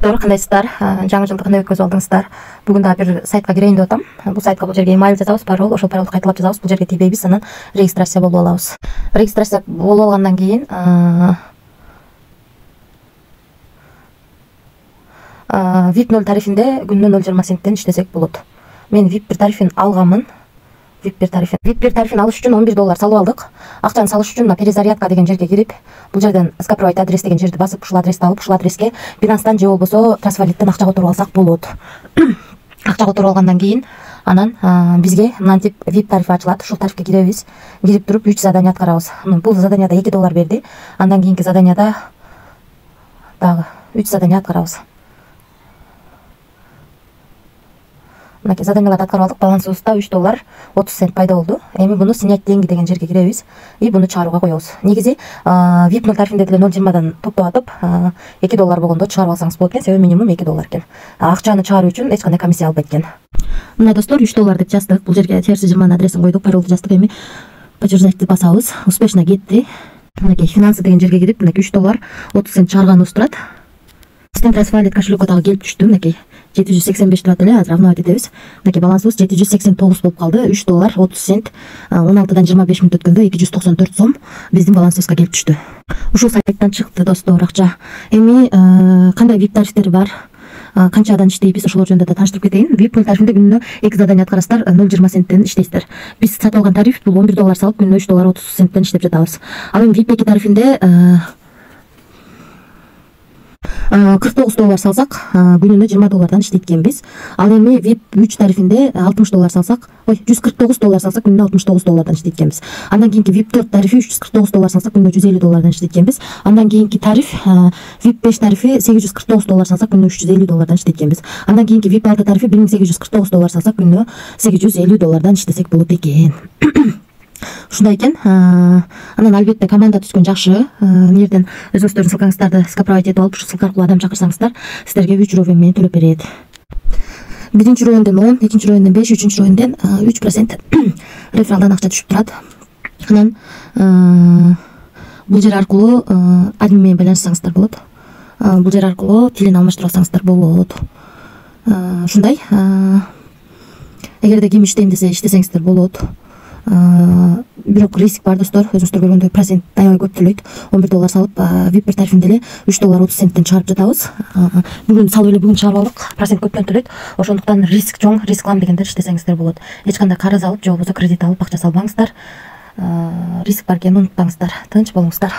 Достор, кандайсыздар? Жаңы жылды кандай өткөзүп алдыңыздар? Бүгүн да бир сайтка кирейин деп атам. Бул сайтка бул жерге имейл жазабыз, пароль, ошол паролду кайталап жазабыз. Бул жерге тийбейбиз, анан регистрация болуп алабыз. Регистрация болуп алгандан кийин VIP 0 тарифинде күнүнө 0,20 центтен иштесек болот. Мен VIP 1 тарифин алганмын. VIP 1 тарифин алыш үчүн $11 салып алдык. Акчаны салыш үчүн перезарядка деген жерге кирип, бул жерден скопировать адрес деген жерди басып, ушул адрести алып, ушул адреске Binance'дан же болбосо Trustwallet'тен акча которуп алсак болот. Акча которуп алгандан кийин анан бизге мынантип VIP тарифи ачылат. Ушул тарифке киребиз. Кирип туруп 3 задание аткарабыз. Бул заданияда $2 берди. Андан кийинки заданияда дагы 3 задание аткарабыз. Мынакей заданияларды аткарып алдык. Балансыбызда $3.30 пайда болду. Эми буну снять деньги деген жерге киребиз и буну чыгарууга коебуз. Негизи VIP 0 тарифинде деле 0,20дан топтоп атып, $2 болгондо чыгарып алсаңыз болот экен. Себеби минимум $2 экен. Акчаны чыгаруу үчүн эч кандай комиссия албайт экен. Мына достор, $3 деп жаздык. Бул жерге терси жыман адресин койдук, паролду жаздык. Эми подтверждать басабыз. Успешно кетти. Мынакей финансы деген жерге кирип, мынакей $3.30 чыгарганыбыз турат. Биздин Trustwallet кошелекке дагы келип түштү. Мынакей 785 турат эле, азыр равно этебиз. Мынакей балансыбыз 789 болуп калды. $3.30 16дан 25 мүнөт өткөндө 294 сом биздин балансыбызга келип түштү. Ушул сайттан чыкты достор акча. Эми кандай VIP тарифтери бар, канчадан иштейбиз, ошолор жөнүндө да тааныштырып кетейин. VIP 0 тарифинде күнүнө 2 задание аткарасыздар, 0,20 центтен иштейсиздер. Биз сатып алган тариф бул $11 салып күнүнө $3.30 иштеп жатабыз. Ал эми VIP 2 тарифинде $49 салсак күнүнө $20 иштейт экенбиз. Ал эми VIP 3 тарифинде $60 салсак, $149 салсак күнүнө $69 иштейт экенбиз. Андан кийинки VIP 4 тарифи $349 салсак күнүнө $150 иштейт экенбиз. Андан кийинки тариф VIP 5 тарифи $849 салсак күнүнө $350 иштейт экенбиз. Андан кийинки VIP 6 тарифи $1849 салсак күнүнө $850 иштесек болот экен. Ушундай экен. Анан албетте команда түзгөн жакшы. Мына өзүңүздөрдүн ссылкаңыздарды скопировать этип алып, ушу ссылка аркылуу адам чакырсаңыздар, сиздерге 3 рубль менен төлөп берет. Биринчи райондон 10, экинчи райондон 5, үчүнчү райондон 3% рефералдан акча түшүп турат. Анан бул жер аркылуу админ менен байланышсаңыздар болот. Бул жер аркылуу тилин алмаштырып алсаңыздар болот. Ушундай. Эгерде ким иштейм десе иштесеңиздер болот. Бирок риск бар достор, өзүңүздөр көргөндөй процент аябай көп төлөйт. $11 салып VIP 1 тарифинде эле $3.30 чыгарып жатабыз. Бүгүн салып эле бүгүн чыгарып алдык. Процент көптөн төлөйт. Ошондуктан риск чоң, рисклам дегендер иштесеңиздер болот. Эч кандай карыз алып, же болбосо кредит алып акча салбаңыздар. Риск бар экенин унутпаңыздар. Тынч болуңуздар.